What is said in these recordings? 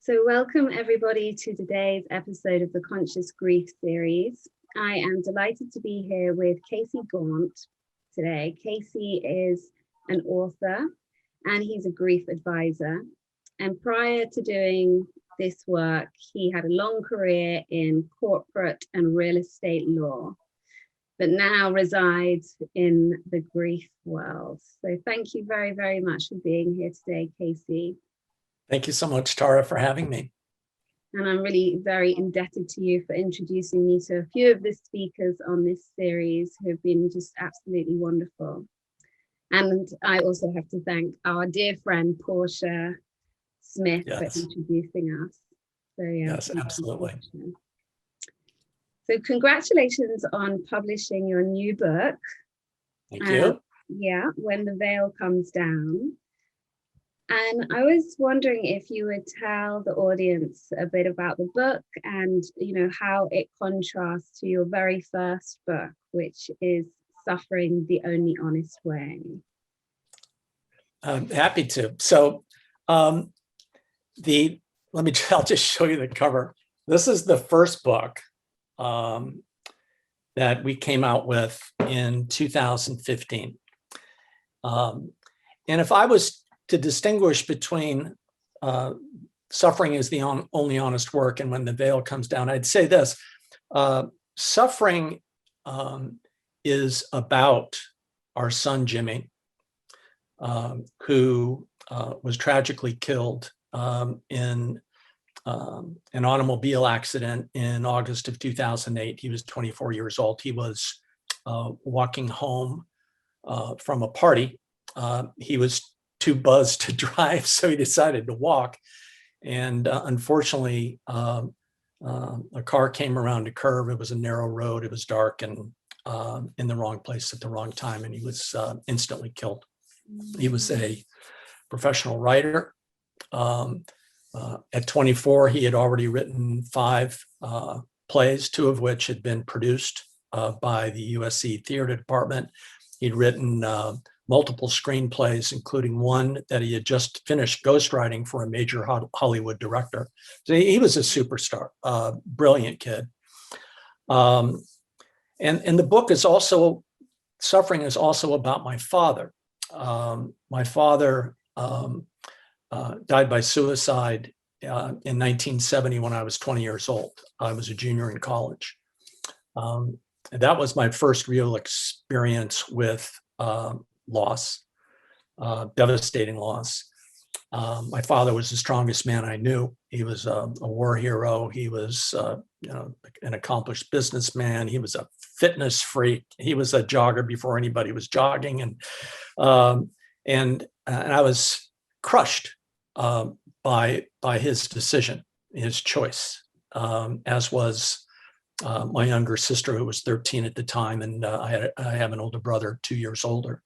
So welcome everybody to today's episode of the Conscious Grief series. I am delighted to be here with Casey Gauntt today. Casey is an author and he's a grief advisor. And prior to doing this work, he had a long career in corporate and real estate law, but now resides in the grief world. So thank you very, very much for being here today, Casey. Thank you so much, Tara, for having me. And I'm really very indebted to you for introducing me to a few of the speakers on this series who have been just absolutely wonderful. And I also have to thank our dear friend, Portia Smith, for introducing us. So, yes, absolutely. So congratulations on publishing your new book. Thank you. Yeah, When the Veil Comes Down. And I was wondering if you would tell the audience a bit about the book and, how it contrasts to your very first book, which is Suffering the Only Honest Way. I'm happy to. So I'll just show you the cover. This is the first book that we came out with in 2015. And if I was to distinguish between Suffering is the Only Honest Work and When the Veil Comes Down, I'd say this. Suffering is about our son, Jimmy, who was tragically killed in an automobile accident in August of 2008. He was 24 years old. He was walking home from a party. He was too buzzed to drive, so he decided to walk. And unfortunately, a car came around a curve. It was a narrow road. It was dark and in the wrong place at the wrong time, and he was instantly killed. He was a professional writer. At 24, he had already written 5 plays, 2 of which had been produced by the USC Theater Department. He'd written multiple screenplays, including one that he had just finished ghostwriting for a major Hollywood director. So he was a superstar, brilliant kid. And the book is also, Suffering is also about my father. My father died by suicide in 1970 when I was 20 years old. I was a junior in college. That was my first real experience with loss, devastating loss. My father was the strongest man I knew. He was a war hero. He was an accomplished businessman. He was a fitness freak. He was a jogger before anybody was jogging, and I was crushed by his decision, his choice, as was my younger sister, who was 13 at the time, and I have an older brother, 2 years older.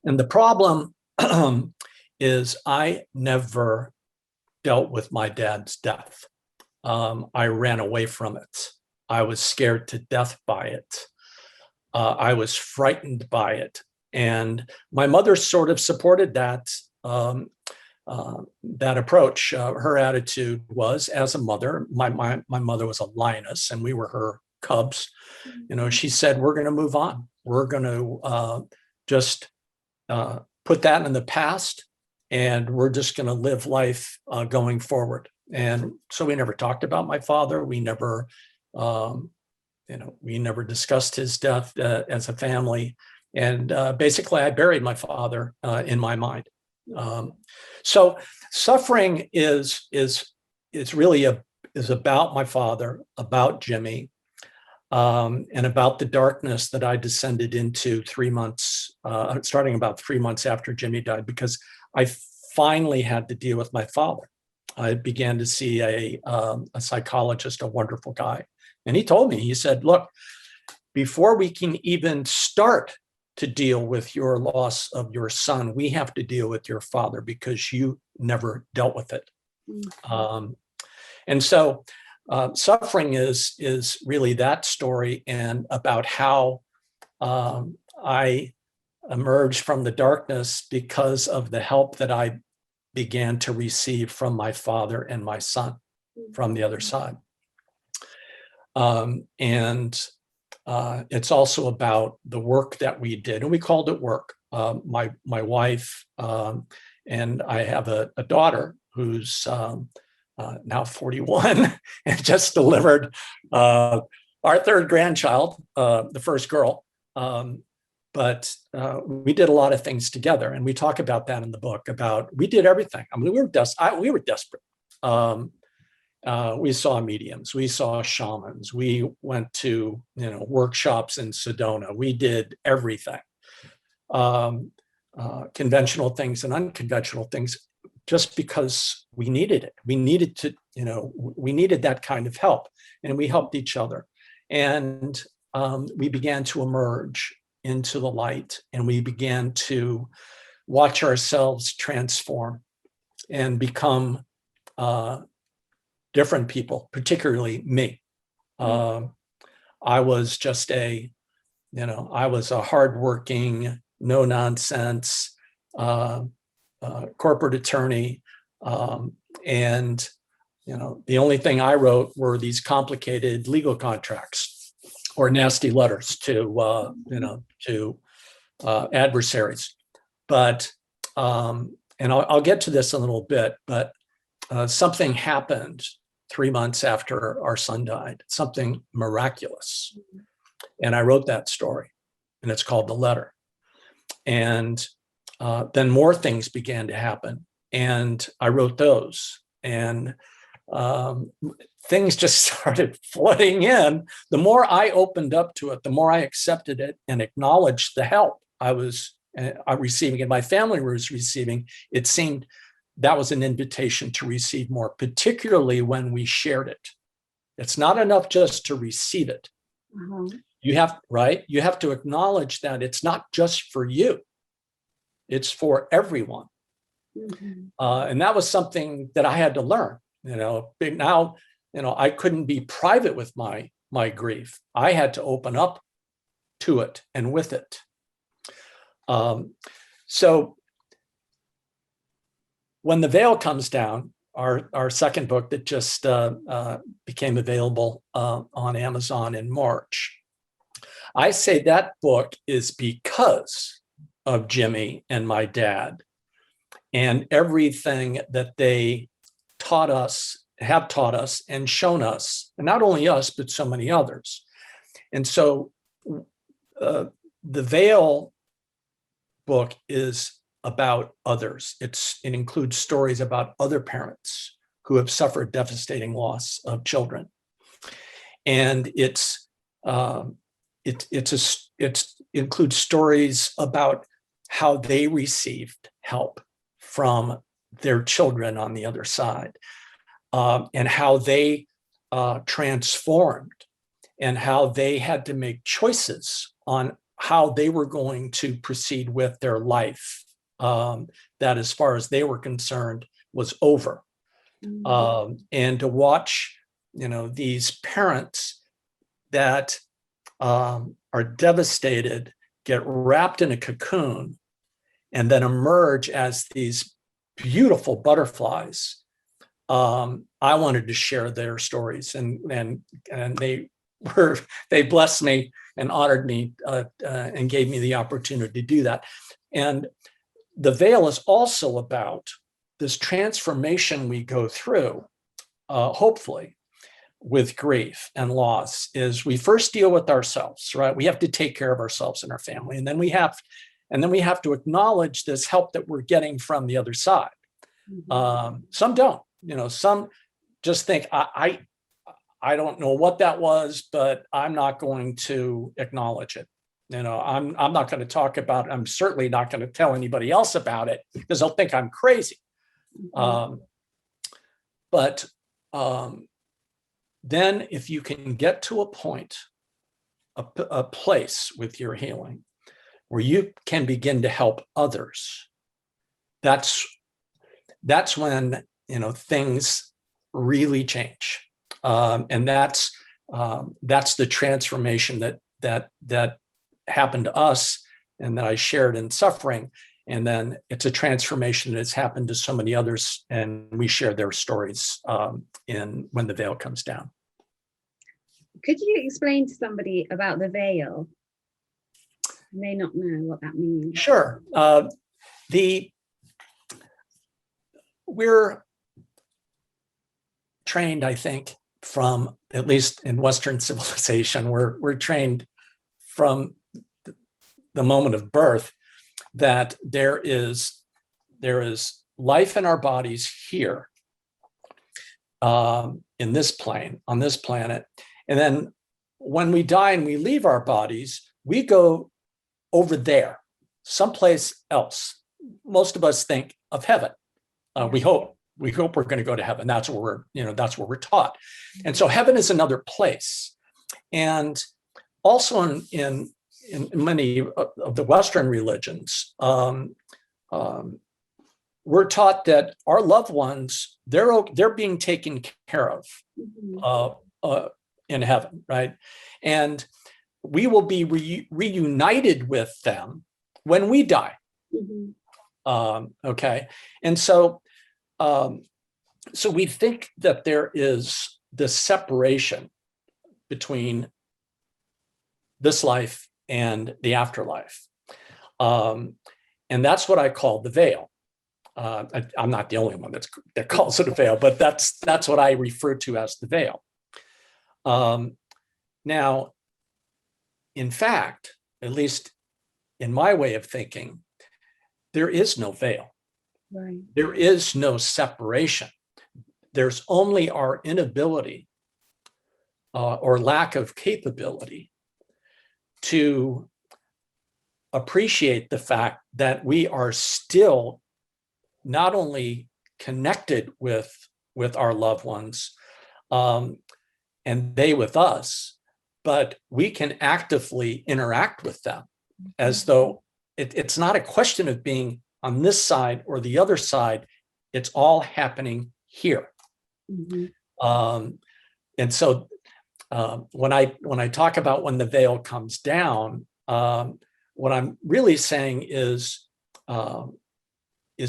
And the problem is I never dealt with my dad's death. I ran away from it. I was scared to death by it. I was frightened by it. And my mother sort of supported that approach. Her attitude was, as a mother, my mother was a lioness and we were her cubs. She said, we're going to move on. We're going to just put that in the past, and we're just going to live life going forward. And so we never talked about my father. We never, we never discussed his death as a family. And basically, I buried my father in my mind. So Suffering is really about my father, about Jimmy, and about the darkness that I descended into 3 months, starting about 3 months after Jimmy died, because I finally had to deal with my father. I began to see a psychologist, a wonderful guy. And he told me, he said, look, before we can even start to deal with your loss of your son, we have to deal with your father because you never dealt with it. Mm-hmm. And so Suffering is really that story, and about how I emerged from the darkness because of the help that I began to receive from my father and my son from the other side. And it's also about the work that we did, and we called it work. My wife and I have a daughter who's now 41 and just delivered our third grandchild, the first girl. But we did a lot of things together, and we talk about that in the book. About we did everything. I mean, we were desperate. We saw mediums, we saw shamans, we went to workshops in Sedona. We did everything, conventional things and unconventional things, just because we needed it. We needed to, we needed that kind of help, and we helped each other. And we began to emerge into the light, and we began to watch ourselves transform and become different people, particularly me. I was just I was a hardworking, no nonsense corporate attorney. And the only thing I wrote were these complicated legal contracts or nasty letters to adversaries. But and I'll get to this in a little bit, but something happened 3 months after our son died, something miraculous. And I wrote that story, and it's called The Letter. And then more things began to happen, and I wrote those. And things just started flooding in. The more I opened up to it, the more I accepted it and acknowledged the help I was receiving and my family was receiving. It seemed that was an invitation to receive more, particularly when we shared it. It's not enough just to receive it. You have to acknowledge that it's not just for you, it's for everyone. And that was something that I had to learn. Now, I couldn't be private with my grief. I had to open up to it and with it. So when The Veil Comes Down, our second book that just became available on Amazon in March, I say that book is because of Jimmy and my dad and everything that they have taught us and shown us, and not only us, but so many others. And so The Veil book is about others. It includes stories about other parents who have suffered devastating loss of children, and it includes stories about how they received help from their children on the other side, and how they transformed, and how they had to make choices on how they were going to proceed with their life. That, as far as they were concerned, was over. And to watch, these parents that are devastated get wrapped in a cocoon and then emerge as these beautiful butterflies. I wanted to share their stories, and they blessed me and honored me and gave me the opportunity to do that. And The Veil is also about this transformation we go through, hopefully, with grief and loss. Is we first deal with ourselves, right? We have to take care of ourselves and our family, and then we have to acknowledge this help that we're getting from the other side. Some don't, some just think, I don't know what that was, but I'm not going to acknowledge it. I'm not going to talk about it. I'm certainly not going to tell anybody else about it because they'll think I'm crazy. But then if you can get to a point, a place with your healing where you can begin to help others, that's when, things really change. And that's the transformation that happened to us and that I shared in Suffering. And then it's a transformation that's happened to so many others, and we share their stories in When the Veil Comes Down. Could you explain to somebody about the veil? You may not know what that means. Sure. We're trained, I think, from, at least in Western civilization, we're trained from the moment of birth that there is life in our bodies here, in this plane, on this planet. And then when we die and we leave our bodies, we go over there, someplace else. Most of us think of heaven. We hope we're going to go to heaven. That's where we're taught. And so heaven is another place. And also in many of the Western religions, we're taught that our loved ones, they're being taken care of in heaven, right? And we will be reunited with them when we die. Okay, and so we think that there is this separation between this life and the afterlife, and that's what I call the veil. I'm not the only one that calls it a veil, but that's what I refer to as the veil. Now, in fact, at least in my way of thinking, there is no veil. Right. There is no separation. There's only our inability or lack of capability to appreciate the fact that we are still not only connected with our loved ones, and they with us, but we can actively interact with them as though it's not a question of being on this side or the other side. It's all happening here. And so when I talk about when the veil comes down, what I'm really saying is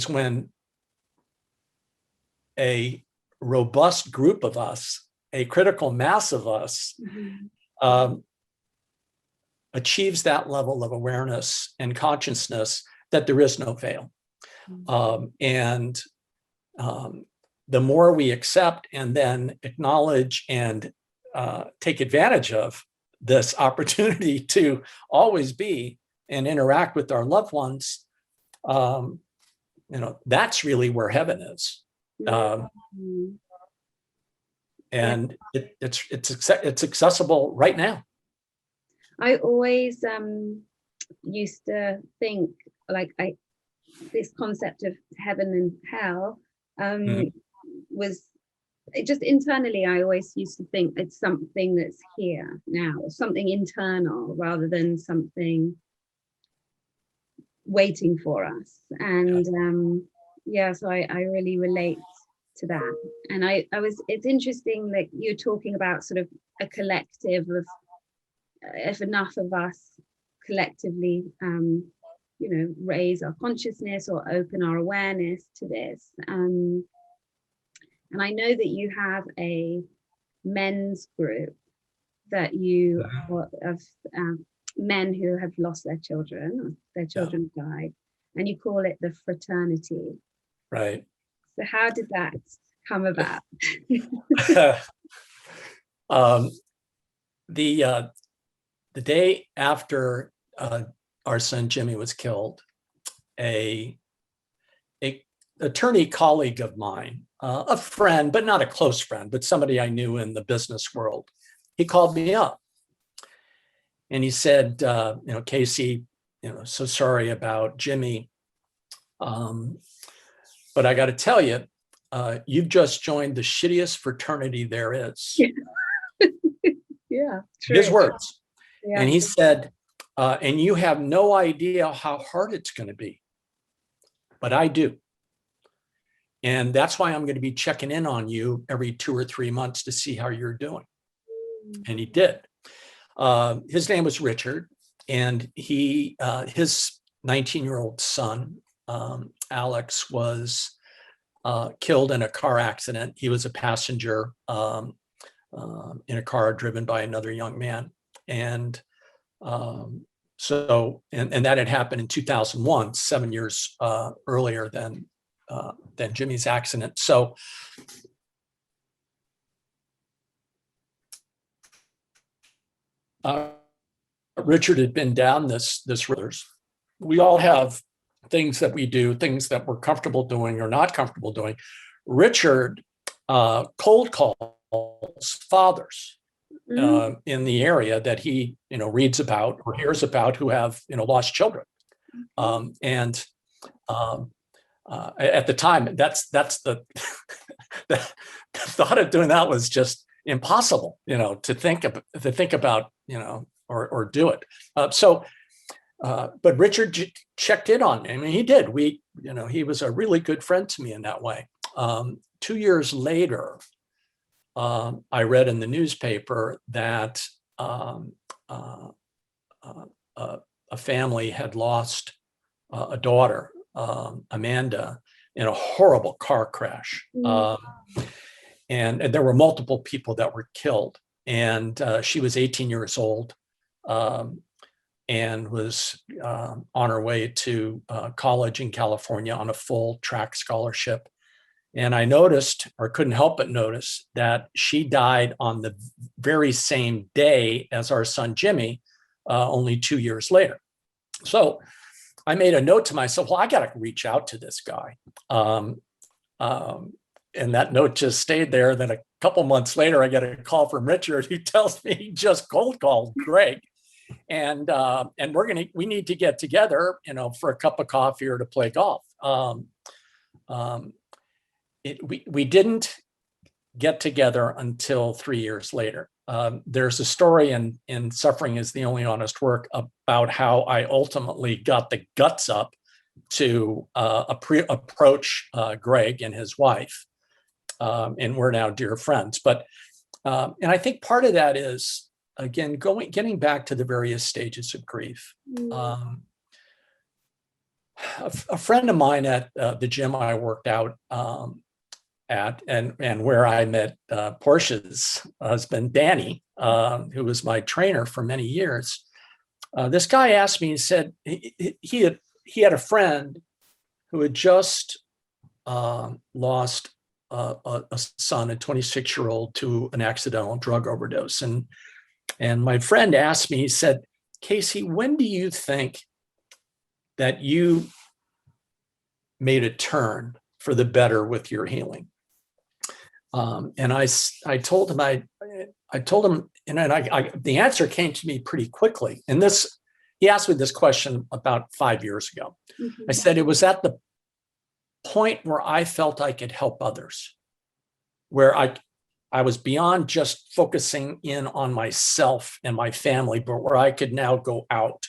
when a robust group of us, a critical mass of us, achieves that level of awareness and consciousness that there is no veil. And the more we accept and then acknowledge and take advantage of this opportunity to always be and interact with our loved ones, that's really where heaven is. And it's accessible right now. I always used to think this concept of heaven and hell was just internally. I always used to think it's something that's here now, something internal rather than something waiting for us. And so I really relate to that. And it's interesting that you're talking about sort of a collective of, if enough of us collectively raise our consciousness or open our awareness to this, and I know that you have a men's group that you of men who have lost their children, or their children died, and you call it the fraternity. Right. So how did that come about? The day after our son Jimmy was killed, a attorney colleague of mine, a friend, but not a close friend, but somebody I knew in the business world, he called me up and he said, Casey, so sorry about Jimmy, but I got to tell you, you've just joined the shittiest fraternity there is. Yeah, true. His words. Yeah. And he said, and you have no idea how hard it's going to be, but I do. And that's why I'm going to be checking in on you every 2 or 3 months to see how you're doing. And he did. His name was Richard, and his 19-year-old son Alex was killed in a car accident. He was a passenger in a car driven by another young man. And and that had happened in 2001, 7 years earlier than Jimmy's accident. So Richard had been down this road. We all have things that we do, things that we're comfortable doing or not comfortable doing. Richard cold calls fathers in the area that he, reads about or hears about who have, lost children. At the time, that's the the thought of doing that was just impossible, to think about, or do it. But Richard checked in on me. I mean, he did. He was a really good friend to me in that way. 2 years later, I read in the newspaper that a family had lost a daughter, Amanda, in a horrible car crash. And there were multiple people that were killed. And she was 18 years old and was on her way to college in California on a full track scholarship. And I noticed, or couldn't help but notice, that she died on the very same day as our son Jimmy, only 2 years later. So I made a note to myself, well, I got to reach out to this guy. And that note just stayed there. Then a couple months later, I get a call from Richard who tells me he just cold called Greg. And we need to get together, for a cup of coffee or to play golf. We didn't get together until 3 years later. There's a story in Suffering is the Only Honest Work about how I ultimately got the guts up to approach Greg and his wife. And we're now dear friends. But and I think part of that is, again, getting back to the various stages of grief. A friend of mine at the gym I worked out at, and where I met Portia's husband, Danny, who was my trainer for many years. This guy asked me, he said he had a friend who had just lost a son, a 26-year-old, to an accidental drug overdose. And my friend asked me, he said, Casey, when do you think that you made a turn for the better with your healing? And I told him, the answer came to me pretty quickly. And he asked me this question about 5 years ago. Mm-hmm. I said, it was at the point where I felt I could help others, where I was beyond just focusing in on myself and my family, but where I could now go out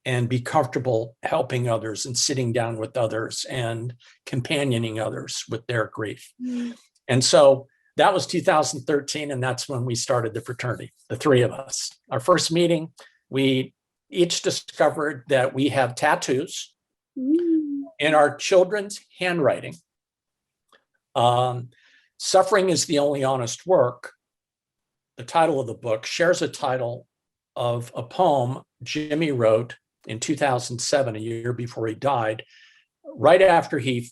and be comfortable helping others and sitting down with others and companioning others with their grief. Mm. And so that was 2013, and that's when we started the fraternity, the three of us. Our first meeting, we each discovered that we have tattoos in our children's handwriting. Suffering is the Only Honest Work, the title of the book, shares a title of a poem Jimmy wrote in 2007, a year before he died, right after he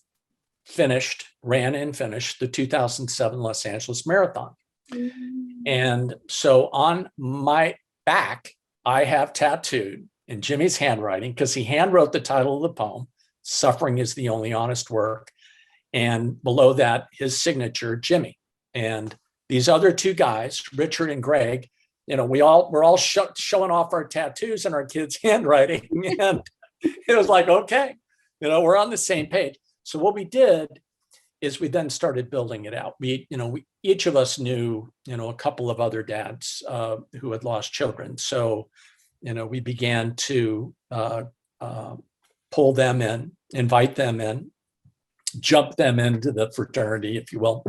ran and finished the 2007 Los Angeles Marathon. Mm-hmm. And so on my back, I have tattooed in Jimmy's handwriting, because he handwrote the title of the poem, Suffering is the Only Honest Work. And below that, his signature, Jimmy. And these other two guys, Richard and Greg, we're all showing off our tattoos and our kids' handwriting. And it was like, okay, we're on the same page. So what we did is we then started building it out. We each of us knew, a couple of other dads who had lost children. So, we began to pull them in, invite them in, jump them into the fraternity, if you will.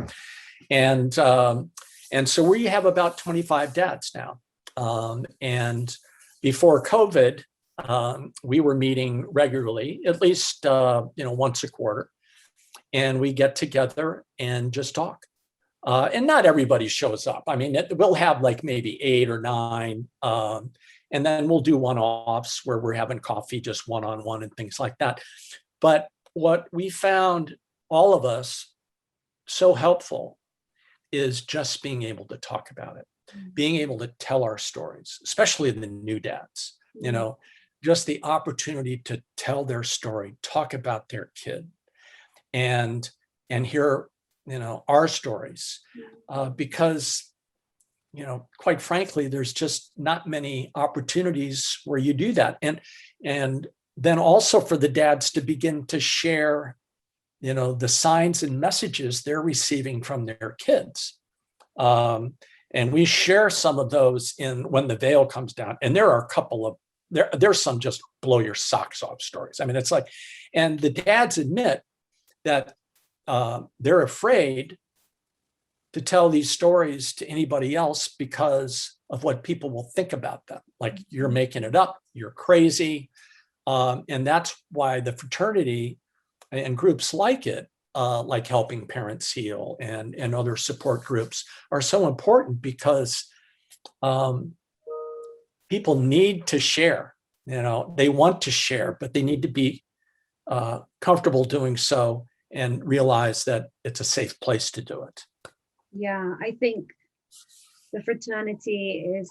And so we have about 25 dads now. And before COVID, we were meeting regularly, at least once a quarter, and we get together and just talk. And not everybody shows up. I mean, we'll have like maybe 8 or 9, and then we'll do one-offs where we're having coffee just one-on-one and things like that. But what we found, all of us, so helpful is just being able to talk about it, being able to tell our stories, especially the new dads, just the opportunity to tell their story, talk about their kid, and hear our stories, because quite frankly, there's just not many opportunities where you do that, and then also for the dads to begin to share the signs and messages they're receiving from their kids, and we share some of those in When the Veil Comes Down, and there are a couple of there's some just blow your socks off stories. I mean, it's like, and the dads admit that they're afraid to tell these stories to anybody else because of what people will think about them. Like, you're making it up, you're crazy. And that's why the fraternity and groups like it, like Helping Parents Heal and other support groups, are so important, because people need to share. They want to share, but they need to be comfortable doing so and realize that it's a safe place to do it. Yeah, I think the fraternity is,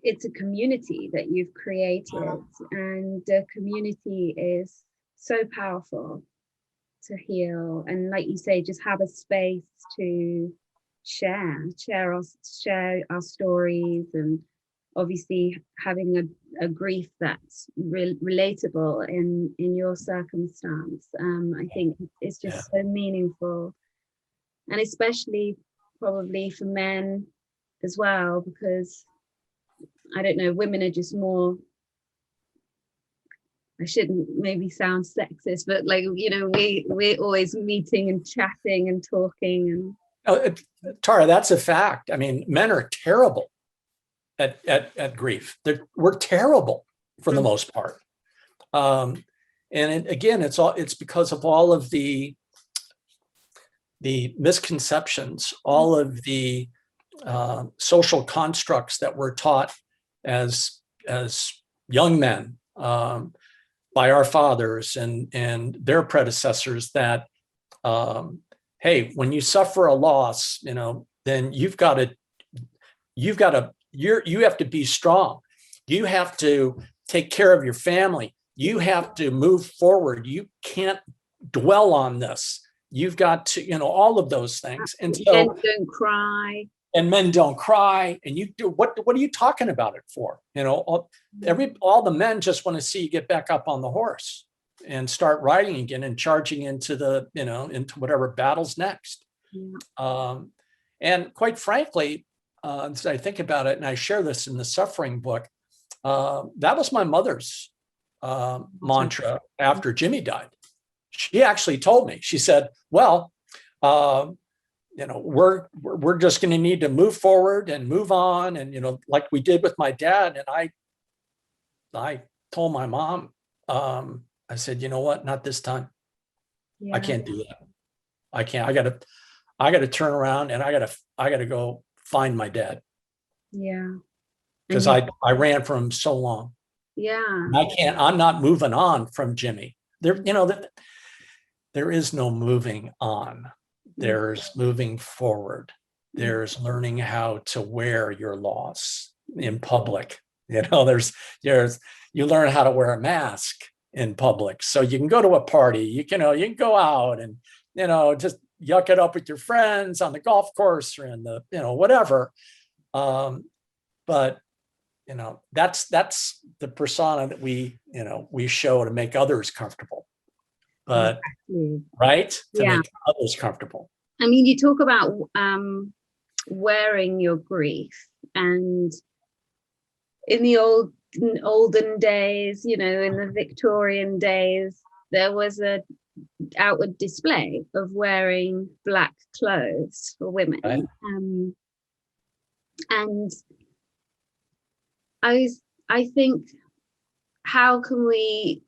it's a community that you've created, and the community is so powerful to heal. And like you say, just have a space to share our stories, and obviously having a grief that's relatable in your circumstance. I think it's just so meaningful, and especially probably for men as well, because I don't know, women are just more, I shouldn't maybe sound sexist, but like, we're always meeting and chatting and talking. And Tara, that's a fact. I mean, men are terrible at grief. We're terrible for the most part. And again, it's because of all of the misconceptions, all of the social constructs that we're taught as young men by our fathers and their predecessors, that hey, when you suffer a loss, then you have to be strong. You have to take care of your family. You have to move forward. You can't dwell on this. You've got to, all of those things. And so, men don't cry. And men don't cry. And you do, what are you talking about it for? All the men just want to see you get back up on the horse and start riding again and charging into into whatever battle's next. Yeah. And quite frankly, as I think about it, and I share this in the Suffering book, that was my mother's mantra after Jimmy died. She actually told me, she said, well, we're just going to need to move forward and move on. And, like we did with my dad. And I told my mom, I said, you know what, not this time. Yeah. I can't do that. I can't, I got to turn around and I got to go find my dad. Yeah. Because I ran from him so long. Yeah. And I'm not moving on from Jimmy. There is no moving on. There's moving forward. There's learning how to wear your loss in public. There's you learn how to wear a mask in public. So you can go to a party, you can go out and, just yuck it up with your friends on the golf course or in the, whatever. But that's the persona that we show to make others comfortable. But right, to make others comfortable. I mean, you talk about wearing your grief, and in the olden days, in the Victorian days, there was a outward display of wearing black clothes for women, right. And I think how can we,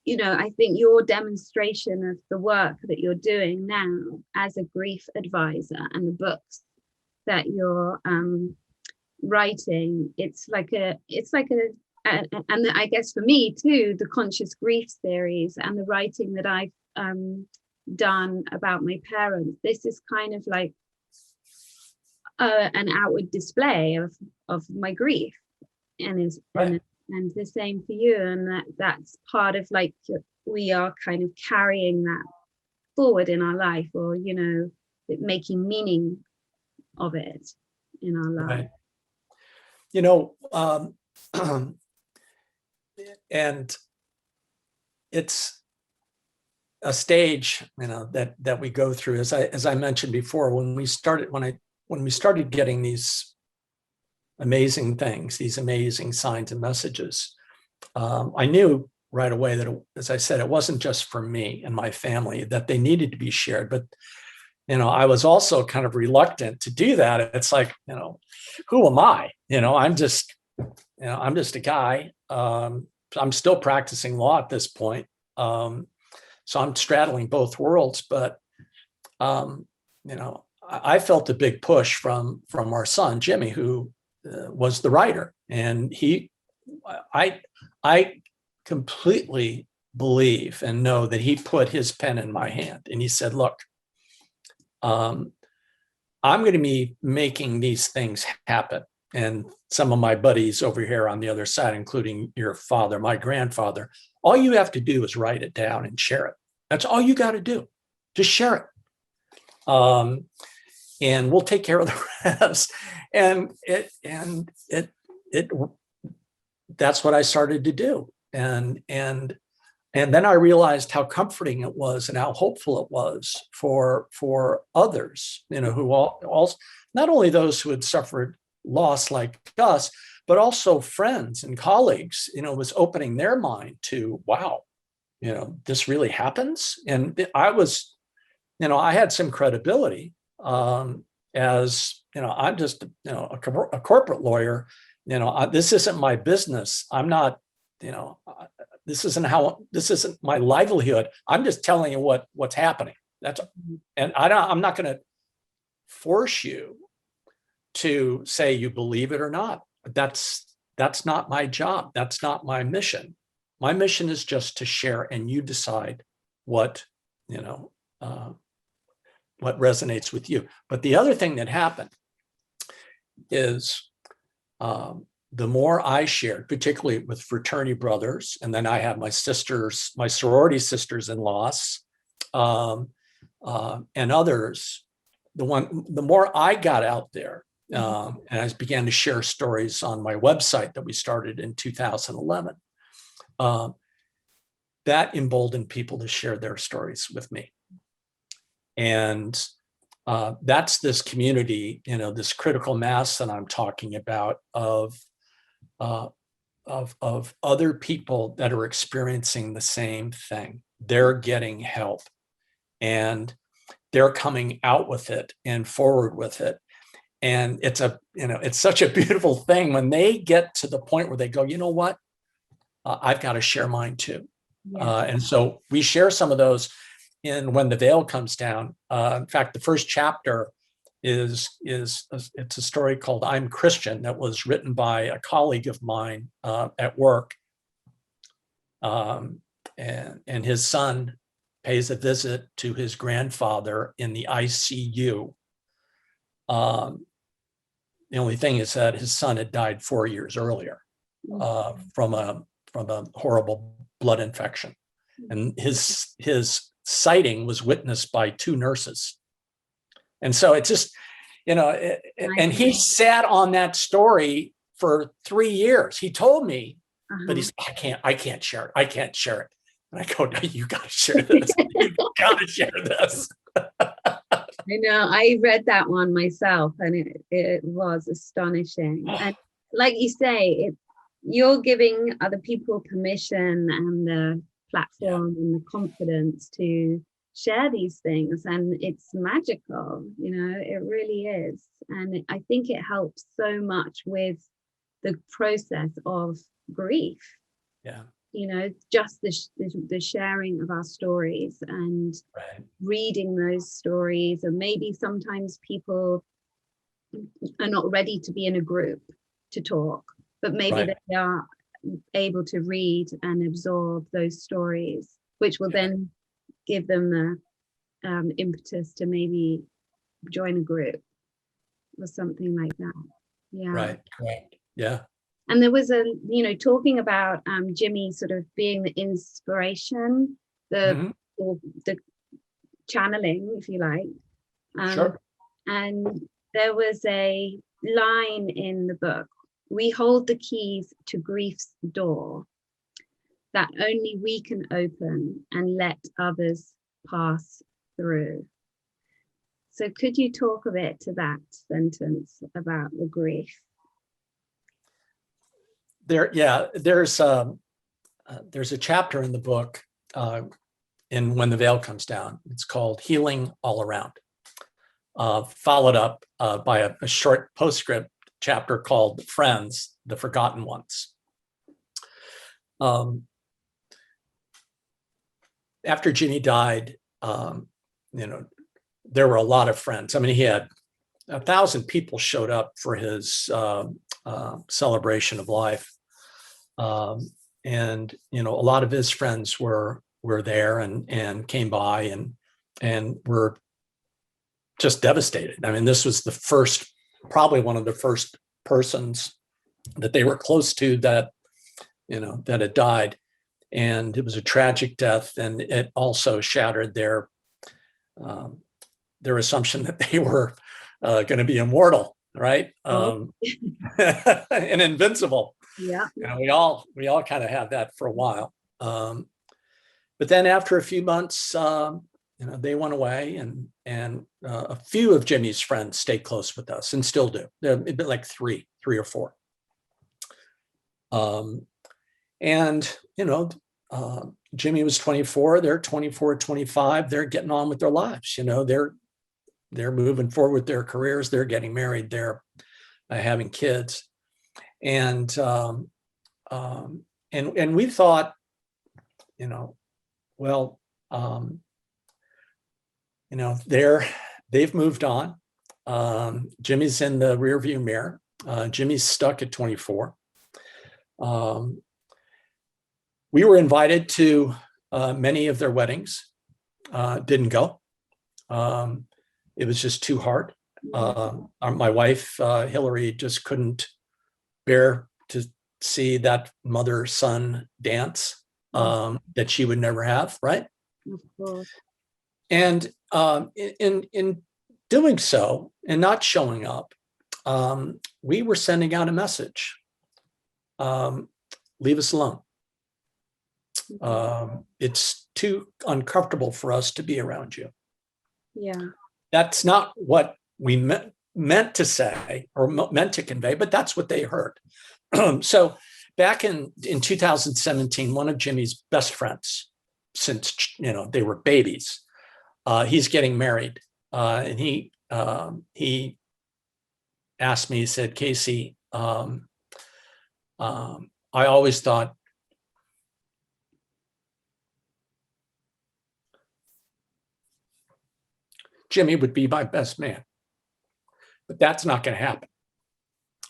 I think your demonstration of the work that you're doing now as a grief advisor and the books that you're writing, it's like a and I guess for me too, the conscious grief series and the writing that I've done about my parents, this is kind of like an outward display of my grief, and is Right. and the same for you, and that's part of like we are kind of carrying that forward in our life, or making meaning of it in our life. Right. You know, and it's a stage, that we go through. As I mentioned before, when we started getting these amazing things, these amazing signs and messages, I knew right away that, as I said, it wasn't just for me and my family, that they needed to be shared. But I was also kind of reluctant to do that. It's like, who am I? I'm just a guy. I'm still practicing law at this point. So I'm straddling both worlds, but I felt a big push from our son, Jimmy, who was the writer. And I completely believe and know that he put his pen in my hand and he said, look, I'm going to be making these things happen. And some of my buddies over here on the other side, including your father, my grandfather, all you have to do is write it down and share it. That's all you got to do. Just share it. And we'll take care of the rest. And that's what I started to do. And then I realized how comforting it was and how hopeful it was for others, who also, not only those who had suffered loss like us, but also friends and colleagues, was opening their mind to, wow, this really happens. And I was, I had some credibility, as, I'm just, a corporate lawyer, this isn't my business. I'm not, this isn't my livelihood. I'm just telling you what's happening. And I'm not going to force you to say you believe it or not. That's not my job. That's not my mission. My mission is just to share, and you decide what resonates with you. But the other thing that happened is, the more I shared, particularly with fraternity brothers, and then I have my sisters, my sorority sisters-in-laws, and others, the more I got out there, and I began to share stories on my website that we started in 2011, that emboldened people to share their stories with me. And that's this community, this critical mass that I'm talking about of other people that are experiencing the same thing. They're getting help and they're coming out with it and forward with it. And it's such a beautiful thing when they get to the point where they go, you know what, I've got to share mine too. Yeah. And so we share some of those in When the Veil Comes Down. In fact, the first chapter it's a story called I'm Christian that was written by a colleague of mine at work. And his son pays a visit to his grandfather in the ICU. The only thing is that his son had died 4 years earlier from a horrible blood infection, and his sighting was witnessed by 2 nurses. And so it's just, and he sat on that story for 3 years. He told me, but he's, I can't share it. I can't share it. And I go, no, you got to share this. You got to share this. I know, I read that one myself, and it was astonishing. And like you say, you're giving other people permission and the platform and the confidence to share these things, and it's magical, it really is. And I think it helps so much with the process of grief. Yeah. just the sharing of our stories and Right. reading those stories. And maybe sometimes people are not ready to be in a group to talk, but maybe Right. they are able to read and absorb those stories, which will then give them the impetus to maybe join a group or something like that. Yeah. Right. Correct. Yeah. And there was talking about Jimmy sort of being the inspiration, Mhm. or the channeling, if you like. Sure. And there was a line in the book: "We hold the keys to grief's door that only we can open and let others pass through." So could you talk a bit to that sentence about the grief? There's a chapter in the book in When the Veil Comes Down. It's called Healing All Around, followed up by a short postscript chapter called Friends, the Forgotten Ones. After Jimmy died, there were a lot of friends. I mean, he had 1,000 people showed up for his celebration of life. And a lot of his friends were there and came by and were just devastated. I mean, this was probably one of the first persons that they were close to that had died. And it was a tragic death, and it also shattered their assumption that they were going to be immortal, right? And invincible. Yeah. We all kind of had that for a while. But then after a few months, they went away, and a few of Jimmy's friends stayed close with us and still do. It'd been like three or four. And Jimmy was 24, they're 24, 25, they're getting on with their lives. They're moving forward with their careers, they're getting married, they're having kids. And we thought, they've moved on. Jimmy's in the rearview mirror. Jimmy's stuck at 24. We were invited to many of their weddings, didn't go. It was just too hard. My wife, Hillary, just couldn't bear to see that mother-son dance that she would never have, right? Of course. And in doing so and not showing up, we were sending out a message: leave us alone. It's too uncomfortable for us to be around you. Yeah. That's not what we meant to say or meant to convey, but that's what they heard. So back in 2017, one of Jimmy's best friends, since they were babies, he's getting married, and he asked me, he said, "Casey, I always thought Jimmy would be my best man, but that's not going to happen.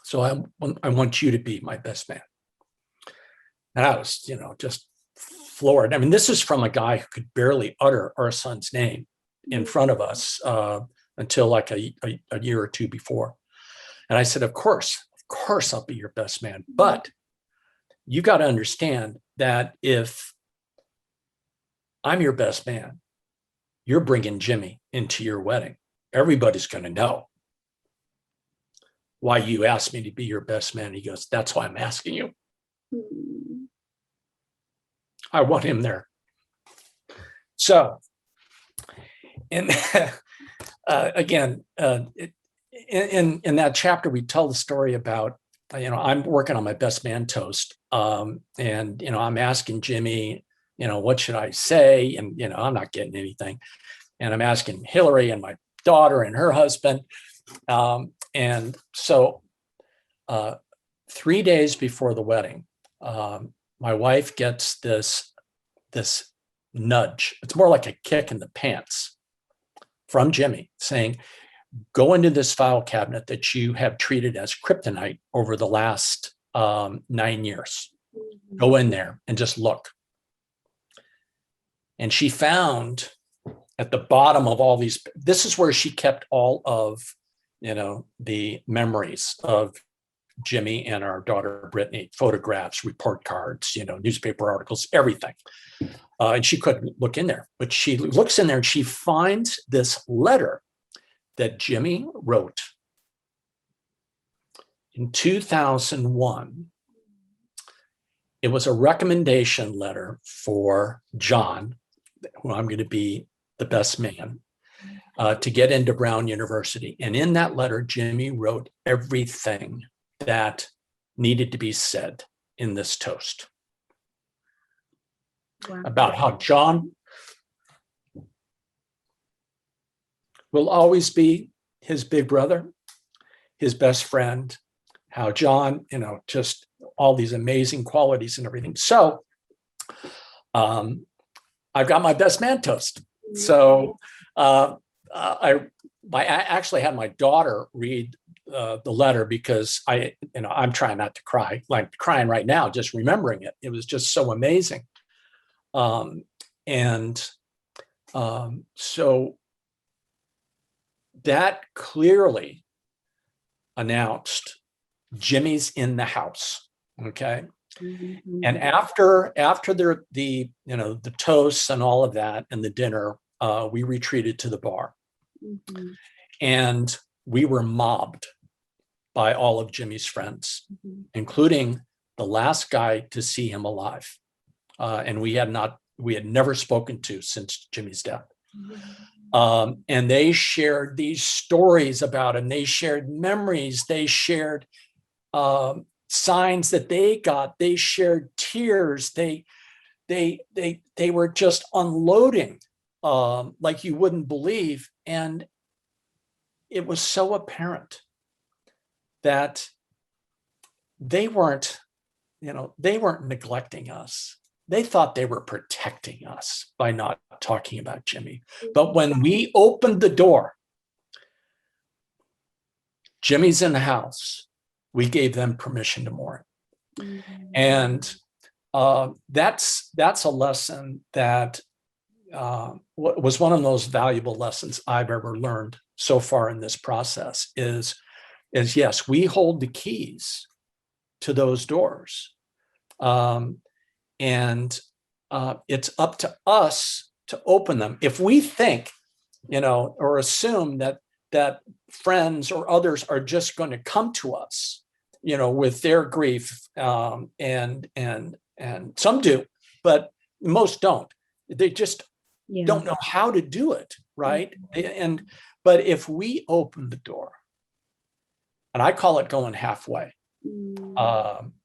So I want you to be my best man." And I was, just floored. I mean, this is from a guy who could barely utter our son's name in front of us until like a year or two before. And I said, of course I'll be your best man. But you got to understand that if I'm your best man, you're bringing Jimmy into your wedding. Everybody's going to know why you asked me to be your best man. He goes, "That's why I'm asking you. I want him there." So, and again, in that chapter, we tell the story about, I'm working on my best man toast. And, I'm asking Jimmy, what should I say? And, I'm not getting anything. And I'm asking Hillary and my daughter and her husband. And so 3 days before the wedding, my wife gets this nudge. It's more like a kick in the pants from Jimmy saying, go into this file cabinet that you have treated as kryptonite over the last 9 years. Go in there and just look. And she found at the bottom of all these, this is where she kept all of, the memories of Jimmy and our daughter, Brittany, photographs, report cards, newspaper articles, everything. And she couldn't look in there, but she looks in there and she finds this letter that Jimmy wrote in 2001. It was a recommendation letter for John, who I'm going to be the best man, to get into Brown University. And in that letter, Jimmy wrote everything that needed to be said in this toast. Wow. About how John will always be his big brother, his best friend, how John, just all these amazing qualities and everything. So I've got my best man toast. So I actually had my daughter read the letter because I'm trying not to cry, like crying right now, just remembering it. It was just so amazing. So that clearly announced Jimmy's in the house. Okay. Mm-hmm. And after the toasts and all of that and the dinner, we retreated to the bar. Mm-hmm. And we were mobbed by all of Jimmy's friends, mm-hmm. including the last guy to see him alive. And we had never spoken to since Jimmy's death. Mm-hmm. And they shared these stories about him. They shared memories. They shared signs that they got. They shared tears. They were just unloading like you wouldn't believe. And it was so apparent that they weren't neglecting us. They thought they were protecting us by not talking about Jimmy. But when we opened the door, Jimmy's in the house, we gave them permission to mourn. Mm-hmm. And that's a lesson that was one of those valuable lessons I've ever learned so far in this process is yes, we hold the keys to those doors. And it's up to us to open them. If we think, or assume that friends or others are just going to come to us, with their grief, and some do, but most don't. They just don't know how to do it, right? Mm-hmm. But if we open the door, and I call it going halfway,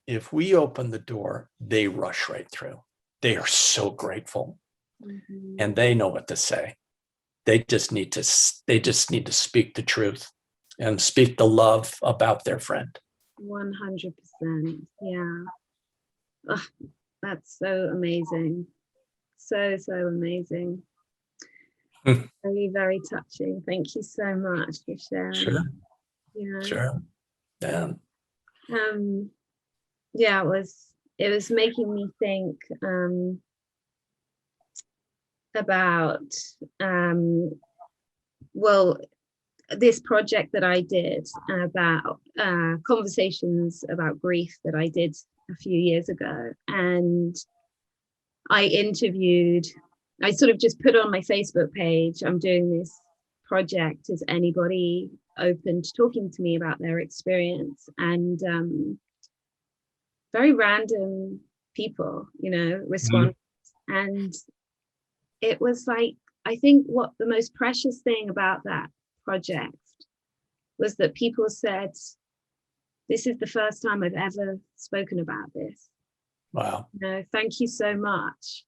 if we open the door, they rush right through. They are so grateful, mm-hmm. and they know what to say. They just need to speak the truth and speak the love about their friend. 100%. Yeah. Oh, that's so amazing. So amazing. Very, very touching. Thank you so much for sharing. Sure. Yeah. Sure. Yeah. Yeah, it was making me think about this project that I did about conversations about grief that I did a few years ago. And I sort of just put on my Facebook page, I'm doing this project. Is anybody open to talking to me about their experience? And very random people, respond. Mm-hmm. And it was like, I think what the most precious thing about that project was that people said, this is the first time I've ever spoken about this. Wow. Thank you so much.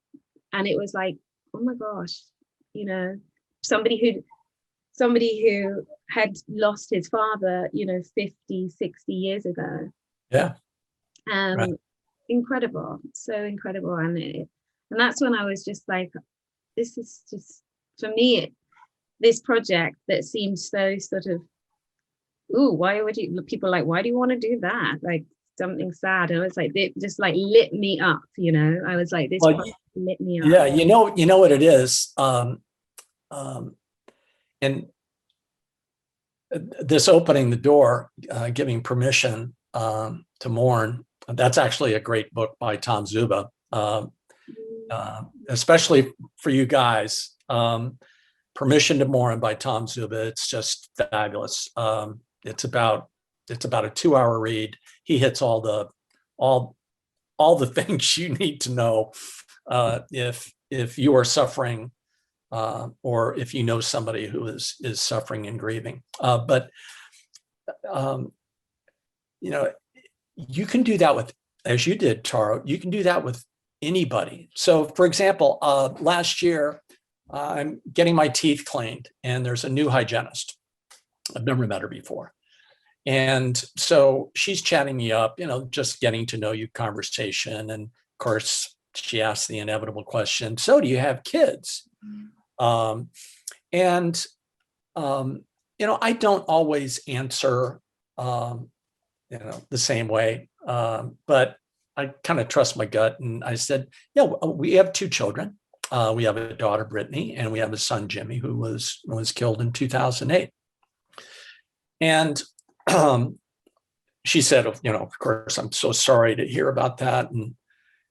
And it was like, oh my gosh, somebody who had lost his father, 50, 60 years ago. Yeah. Right. incredible, so incredible. And that's when I was just like, this is just, for me, this project that seems so sort of, ooh, why would you, people like, why do you want to do that? Like something sad. And I was like, it just like lit me up, you know. I was like, this Well, project lit me up. yeah, you know what it is. And this opening the door, giving permission to mourn, that's actually a great book by Tom Zuba, especially for you guys. Permission to Mourn by Tom Zuba. It's just fabulous. It's about a 2-hour read. He hits all the things you need to know if you are suffering, or if you know somebody who is suffering and grieving. But you know, you can do that with, as you did, Taro. You can do that with anybody. So, for example, last year, I'm getting my teeth cleaned, and there's a new hygienist. I've never met her before. And so she's chatting me up, you know, just getting to know you conversation. And of course, she asked the inevitable question, so do you have kids? And you know, I don't always answer, you know, the same way, but I kind of trust my gut. And I said, yeah, we have 2 children. We have a daughter, Brittany, and we have a son, Jimmy, who was killed in 2008. And she said, you know, of course, I'm so sorry to hear about that. And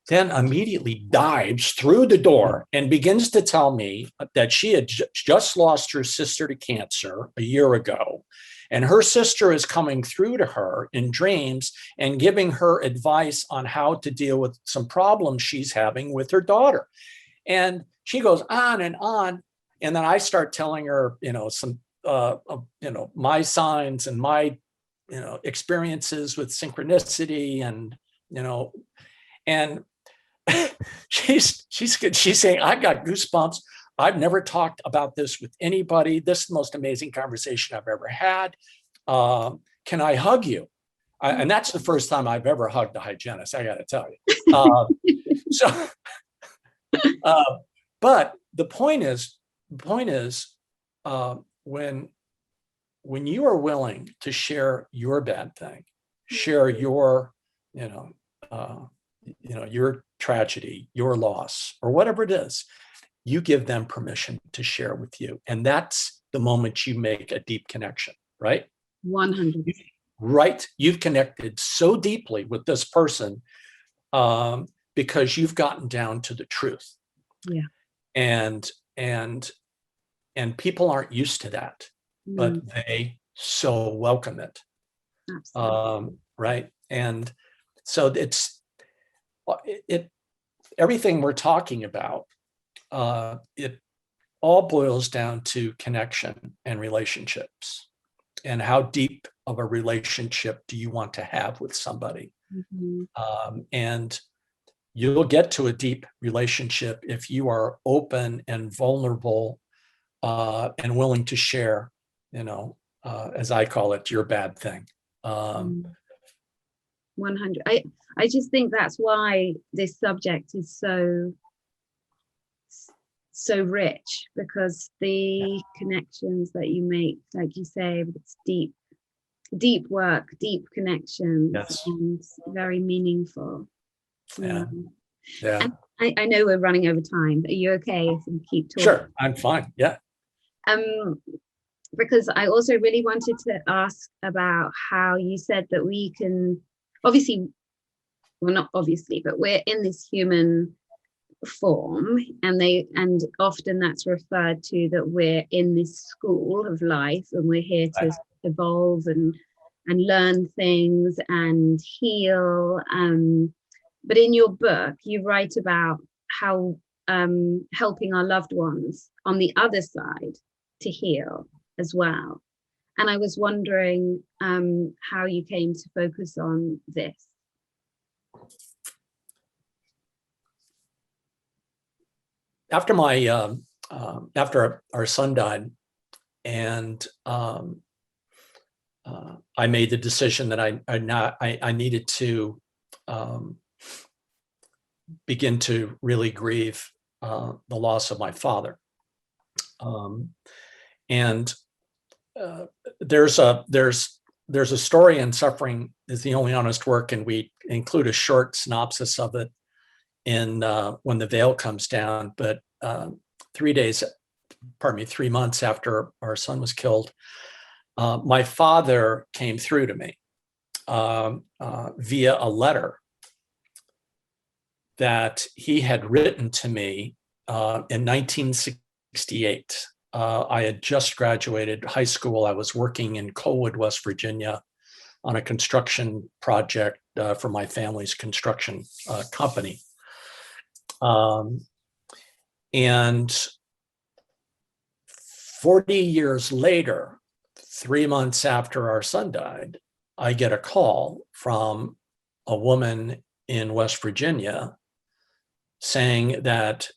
then immediately dives through the door and begins to tell me that she had just lost her sister to cancer a year ago. And her sister is coming through to her in dreams and giving her advice on how to deal with some problems she's having with her daughter. And she goes on and on. And then I start telling her, you know, some, you know, my signs and my, you know, experiences with synchronicity, and, you know, and she's saying, I've got goosebumps. I've never talked about this with anybody. This is the most amazing conversation I've ever had. Can I hug you? And that's the first time I've ever hugged a hygienist, I got to tell you. So, but the point is, when you are willing to share your bad thing, share your, you know, your tragedy, your loss, or whatever it is, you give them permission to share with you. And that's the moment you make a deep connection, right? 100%. Right. You've connected so deeply with this person because you've gotten down to the truth. Yeah. And people aren't used to that, but they so welcome it. Absolutely. Right. And so everything we're talking about, it all boils down to connection and relationships, and how deep of a relationship do you want to have with somebody? And you'll get to a deep relationship if you are open and vulnerable, and willing to share, you know, as I call it, your bad thing. 100. I just think that's why this subject is so rich, because the connections that you make, like you say, it's deep work, deep connections, Yes. and very meaningful. Yeah. Yeah. And I know we're running over time. Are you okay if we keep talking? Sure, I'm fine. Yeah. Because I also really wanted to ask about how you said that we can, obviously, well, not obviously, but we're in this human form, and often that's referred to that we're in this school of life, and we're here to evolve and learn things and heal. But in your book, you write about how helping our loved ones on the other side to heal as well. And I was wondering how you came to focus on this. After after our son died, and I made the decision that I needed to begin to really grieve the loss of my father. And there's a story in Suffering is the Only Honest Work, and we include a short synopsis of it in When the Veil Comes Down. But 3 months after our son was killed, my father came through to me via a letter that he had written to me in 1968. I had just graduated high school. I was working in Colwood, West Virginia, on a construction project for my family's construction company. And 40 years later, 3 months after our son died, I get a call from a woman in West Virginia saying that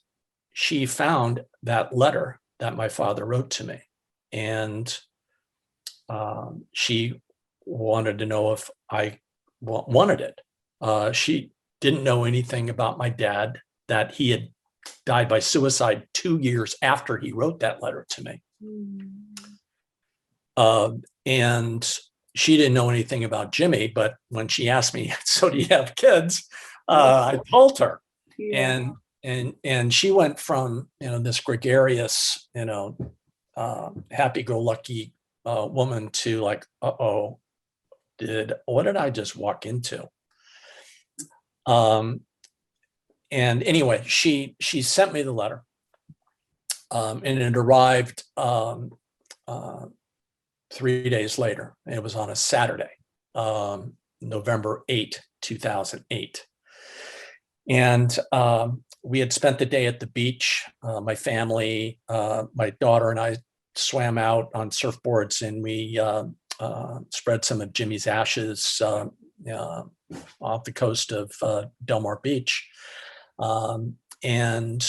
she found that letter that my father wrote to me. And she wanted to know if I wanted it. She didn't know anything about my dad, that he had died by suicide 2 years after he wrote that letter to me. And she didn't know anything about Jimmy, but when she asked me, so do you have kids? I told her. Yeah. And she went from, this gregarious, happy-go-lucky woman to like, what did I just walk into? And anyway, she sent me the letter, and it arrived 3 days later. It was on a Saturday, November 8, 2008. And we had spent the day at the beach. My family, my daughter and I swam out on surfboards, and we spread some of Jimmy's ashes off the coast of Del Mar Beach. And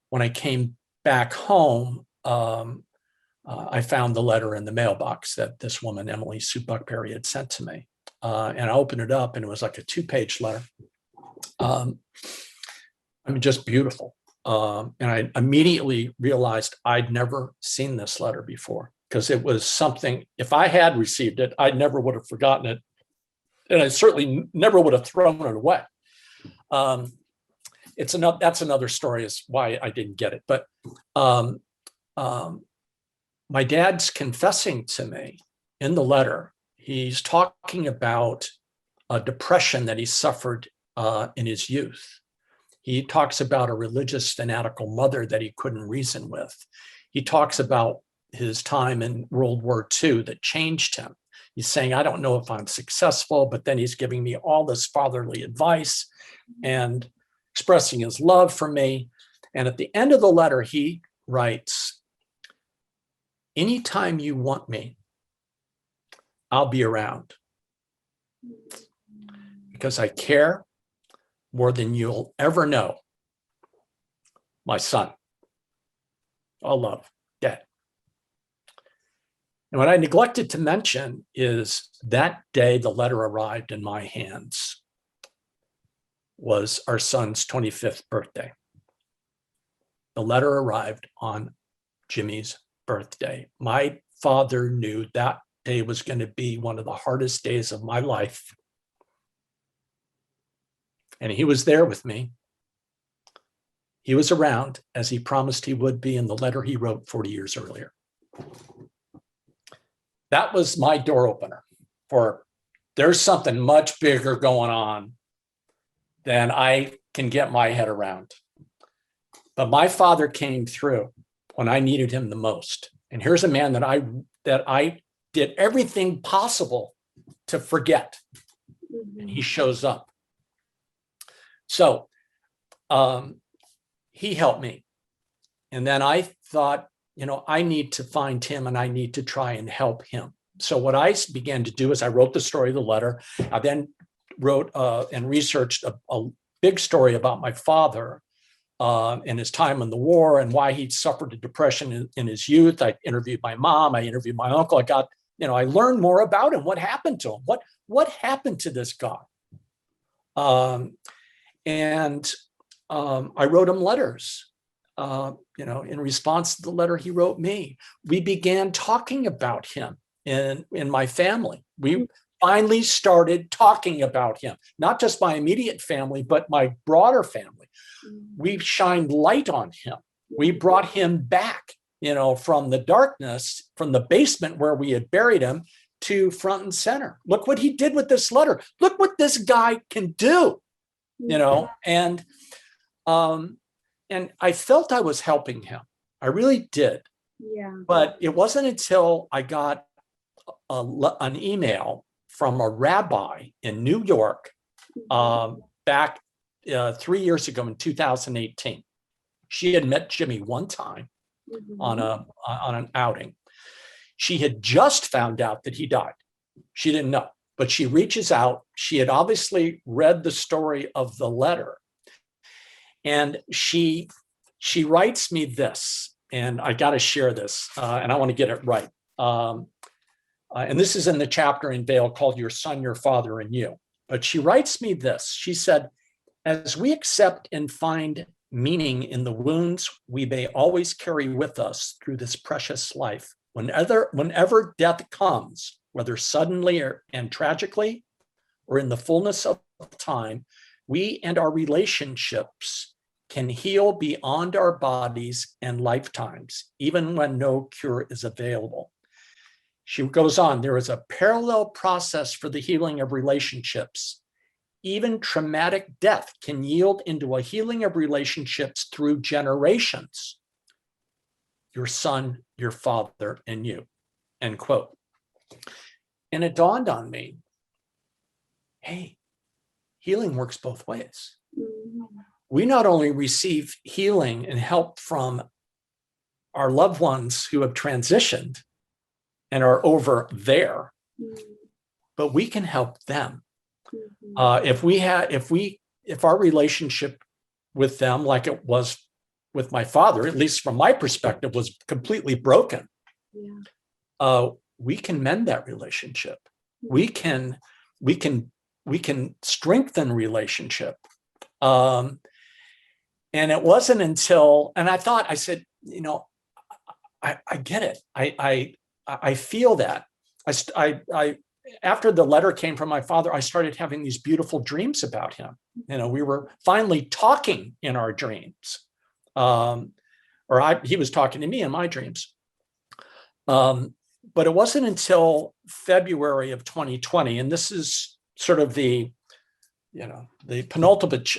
when I came back home, I found the letter in the mailbox that this woman, Emily Sue Buckberry, had sent to me. And I opened it up, and it was like a 2-page letter. Just beautiful. And I immediately realized I'd never seen this letter before, because it was something, if I had received it, I never would have forgotten it. And I certainly never would have thrown it away. That's another story, is why I didn't get it. But my dad's confessing to me in the letter. He's talking about a depression that he suffered in his youth. He talks about a religious fanatical mother that he couldn't reason with. He talks about his time in World War II that changed him. He's saying, I don't know if I'm successful, but then he's giving me all this fatherly advice and expressing his love for me. And at the end of the letter, he writes, anytime you want me, I'll be around, because I care more than you'll ever know. My son. All love, Dad. And what I neglected to mention is that day the letter arrived in my hands was our son's 25th birthday. The letter arrived on Jimmy's birthday. My father knew that day was going to be one of the hardest days of my life. And he was there with me. He was around, as he promised he would be in the letter he wrote 40 years earlier. That was my door opener for, there's something much bigger going on than I can get my head around. But my father came through when I needed him the most. And here's a man that I did everything possible to forget. And he shows up. So he helped me. And then I thought, I need to find him, and I need to try and help him. So what I began to do is I wrote the story of the letter. I then wrote and researched a big story about my father and his time in the war and why he suffered a depression in his youth. I interviewed my mom. I interviewed my uncle. I learned more about him. What happened to him? What happened to this guy? And I wrote him letters, in response to the letter he wrote me. We began talking about him in my family. We finally started talking about him, not just my immediate family, but my broader family. We shined light on him. We brought him back, from the darkness, from the basement where we had buried him, to front and center. Look what he did with this letter. Look what this guy can do, and I felt I was helping him. I really did. Yeah. But it wasn't until I got an email from a rabbi in New York back 3 years ago in 2018. She had met Jimmy one time on an outing. She had just found out that he died. She didn't know, but she reaches out. She had obviously read the story of the letter. And she writes me this, and I got to share this, and I want to get it right. And this is in the chapter in Vail called Your Son, Your Father, and You. But she writes me this. She said, as we accept and find meaning in the wounds we may always carry with us through this precious life, whenever death comes, whether suddenly and tragically, or in the fullness of time, we and our relationships can heal beyond our bodies and lifetimes, even when no cure is available. She goes on, there is a parallel process for the healing of relationships. Even traumatic death can yield into a healing of relationships through generations. Your son, your father, and you, end quote. And it dawned on me, hey, healing works both ways. We not only receive healing and help from our loved ones who have transitioned and are over there, but we can help them. If our relationship with them, like it was with my father, at least from my perspective, was completely broken, we can mend that relationship. We can strengthen relationship. And it wasn't until, and I said, I get it. I feel that. After the letter came from my father, I started having these beautiful dreams about him. We were finally talking in our dreams. He was talking to me in my dreams. But it wasn't until February of 2020, and this is sort of the penultimate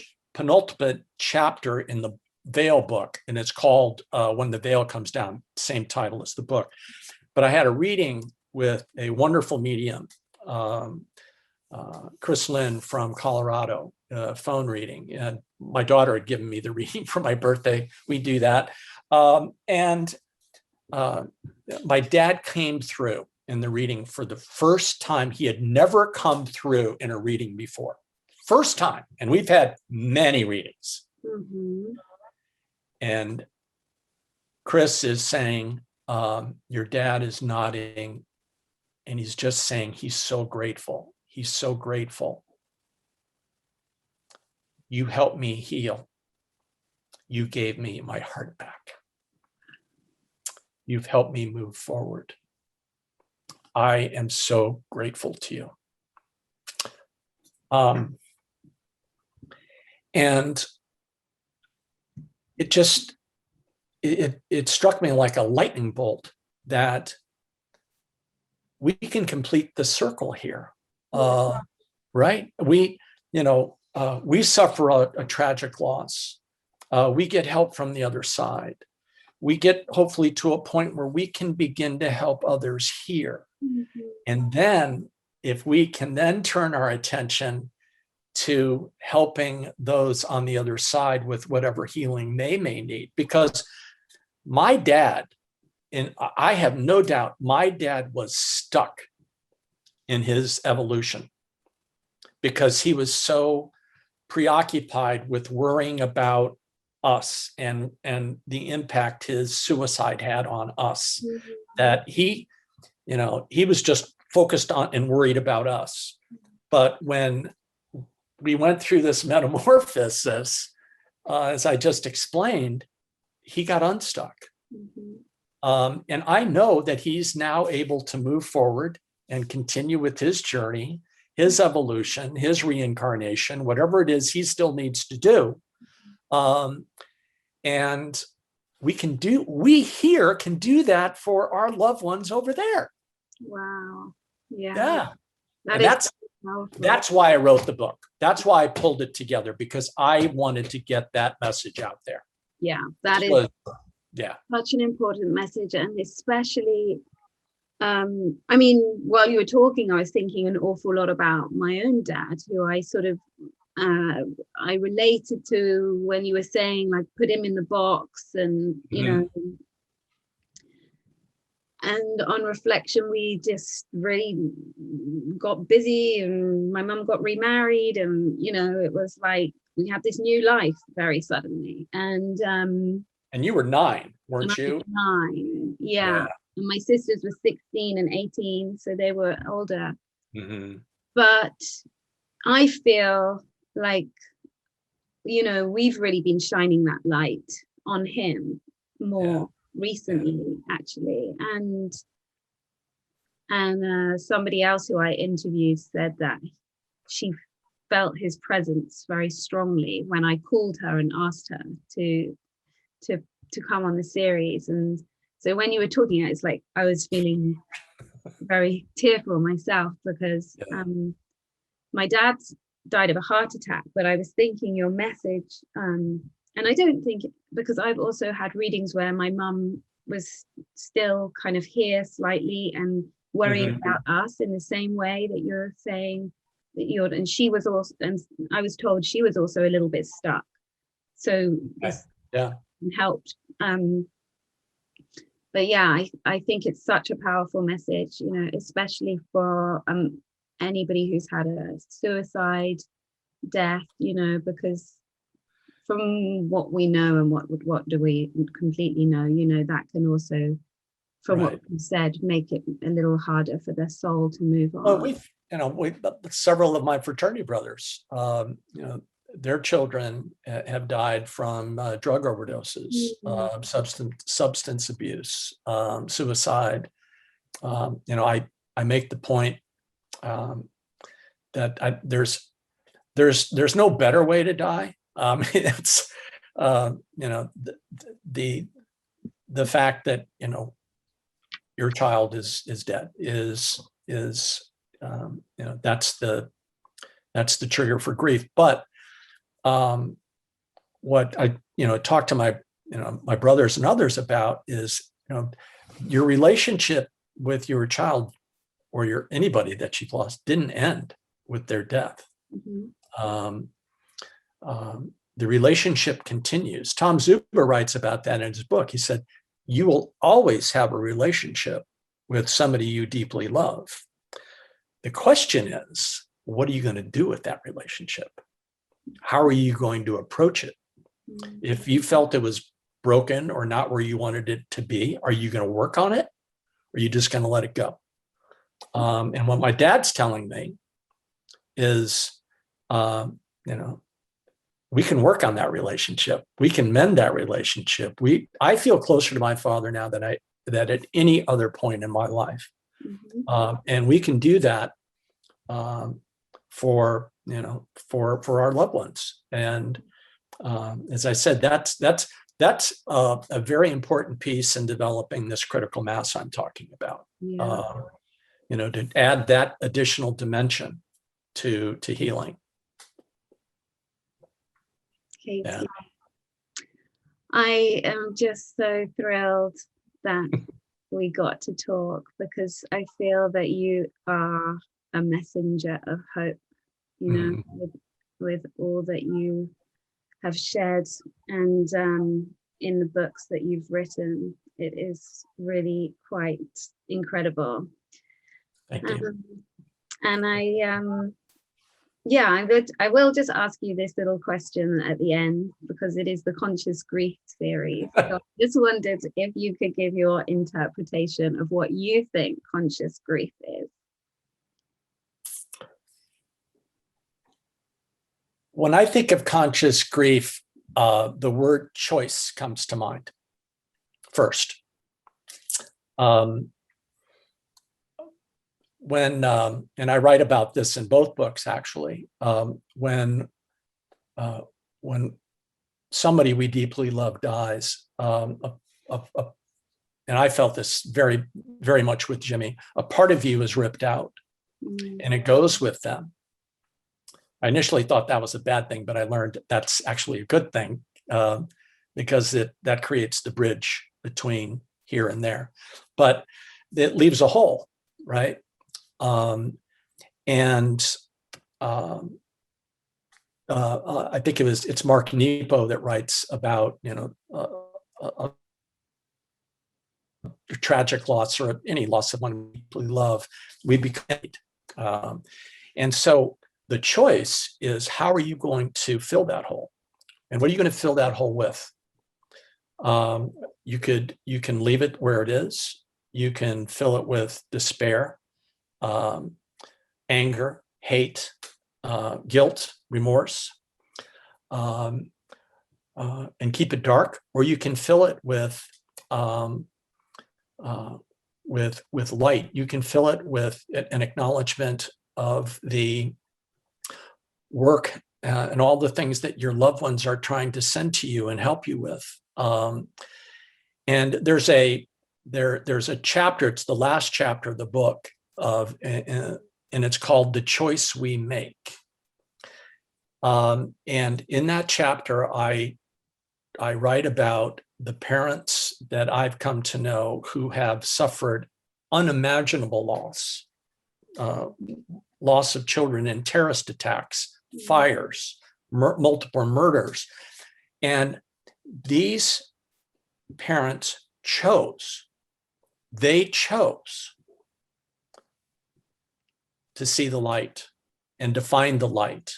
chapter in the Veil book, and it's called When the Veil Comes Down, same title as the book. But I had a reading with a wonderful medium, Chris Lynn from Colorado, phone reading. And my daughter had given me the reading for my birthday. We do that. And my dad came through in the reading for the first time. He had never come through in a reading before. First time. And we've had many readings. And Chris is saying, your dad is nodding, and he's just saying he's so grateful. He's so grateful. You helped me heal. You gave me my heart back. You've helped me move forward. I am so grateful to you. And it struck me like a lightning bolt that we can complete the circle here, right? We suffer a tragic loss. We get help from the other side. We get hopefully to a point where we can begin to help others here. And then if we can then turn our attention to helping those on the other side with whatever healing they may need. Because my dad, and I have no doubt, my dad was stuck in his evolution because he was so preoccupied with worrying about us and the impact his suicide had on us, that he was just focused on and worried about us. But when we went through this metamorphosis, as I just explained, he got unstuck. Mhm. And I know that he's now able to move forward and continue with his journey, his evolution, his reincarnation, whatever it is he still needs to do. And we here can do that for our loved ones over there. Wow. Yeah. Yeah. That And is that's powerful. why I wrote the book. That's why I pulled it together, because I wanted to get that message out there. Yeah, that This is was- yeah. such an important message, and especially I mean, while you were talking, I was thinking an awful lot about my own dad, who I sort of I related to when you were saying, like, put him in the box, and you know, and on reflection, we just really got busy, and my mum got remarried, and you know, it was like we had this new life very suddenly, and And you were 9, weren't I you? was 9, yeah. And my sisters were 16 and 18, so they were older. Mm-hmm. But I feel like, you know, we've really been shining that light on him more recently, actually. And somebody else who I interviewed said that she felt his presence very strongly when I called her and asked her to come on the series. And so when you were talking, it's like I was feeling very tearful myself, because my dad died of a heart attack, but I was thinking your message, and I don't think, because I've also had readings where my mum was still kind of here slightly and worrying about us in the same way that you're saying that you're, and she was also, and I was told she was also a little bit stuck. So this helped. But yeah, I think it's such a powerful message, you know, especially for anybody who's had a suicide death, you know, because from what we know and what do we completely know, you know, that can also, from what you said, make it a little harder for their soul to move on. Well, several of my fraternity brothers, you know, their children have died from drug overdoses, substance abuse, suicide. You know, I make the point that there's no better way to die. It's you know, the fact that, you know, your child is dead is you know, that's the trigger for grief. But what I, you know, talk to my, you know, my brothers and others about is, you know, your relationship with your child or anybody that you've lost didn't end with their death. The relationship continues. Tom Zuber writes about that in his book. He said, you will always have a relationship with somebody you deeply love. The question is, what are you going to do with that relationship? How are you going to approach it? If you felt it was broken or not where you wanted it to be, are you going to work on it? Or are you just going to let it go? And what my dad's telling me is, you know, we can work on that relationship. We can mend that relationship. I feel closer to my father now than at any other point in my life. And we can do that for, you know, for our loved ones. And as I said, that's a very important piece in developing this critical mass I'm talking about. You know, to add that additional dimension to healing. Katie, I am just so thrilled that we got to talk, because I feel that you are a messenger of hope, you know, with all that you have shared, and in the books that you've written. It is really quite incredible. Thank you. And I will just ask you this little question at the end, because it is the Conscious Grief series. So I just wondered if you could give your interpretation of what you think conscious grief is. When I think of conscious grief, the word choice comes to mind first. When, and I write about this in both books, actually, when somebody we deeply love dies, and I felt this very, very much with Jimmy, a part of you is ripped out and it goes with them. I initially thought that was a bad thing, but I learned that's actually a good thing, because that creates the bridge between here and there. But it leaves a hole, right? I think it's Mark Nepo that writes about, a tragic loss or any loss of one we deeply love. We become, and so the choice is, how are you going to fill that hole, and what are you going to fill that hole with? You can leave it where it is. You can fill it with despair, anger, hate, guilt, remorse, and keep it dark, or you can fill it with light. You can fill it with an acknowledgement of the work and all the things that your loved ones are trying to send to you and help you with. And there's a chapter, it's the last chapter of the book, and it's called The Choice We Make. And in that chapter, I write about the parents that I've come to know who have suffered unimaginable loss, loss of children in terrorist attacks, fires, multiple murders. And these parents chose to see the light and to find the light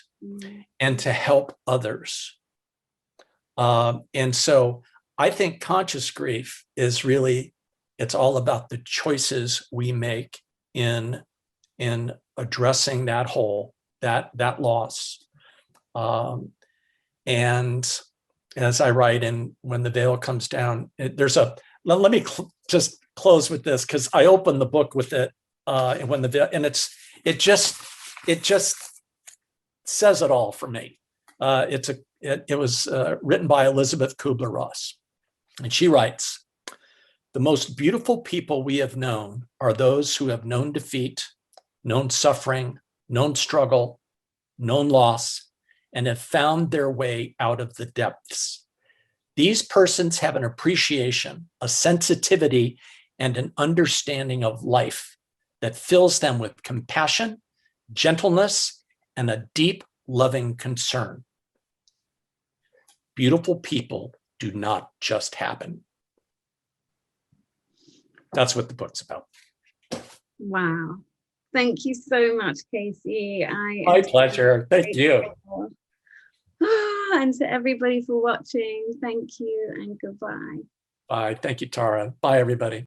and to help others. And so I think conscious grief is really, it's all about the choices we make in addressing that hole, that loss. And as I write in When the Veil Comes Down, let me just close with this, because I opened the book with it, and when the veil, and it just says it all for me. It was written by Elizabeth Kubler-Ross, and she writes, "The most beautiful people we have known are those who have known defeat, known suffering, known struggle, known loss, and have found their way out of the depths. These persons have an appreciation, a sensitivity, and an understanding of life that fills them with compassion, gentleness, and a deep, loving concern. Beautiful people do not just happen." That's what the book's about. Wow. Thank you so much, Casey. My pleasure. Thank you. And to everybody for watching, thank you and goodbye. Bye. Thank you, Tara. Bye, everybody.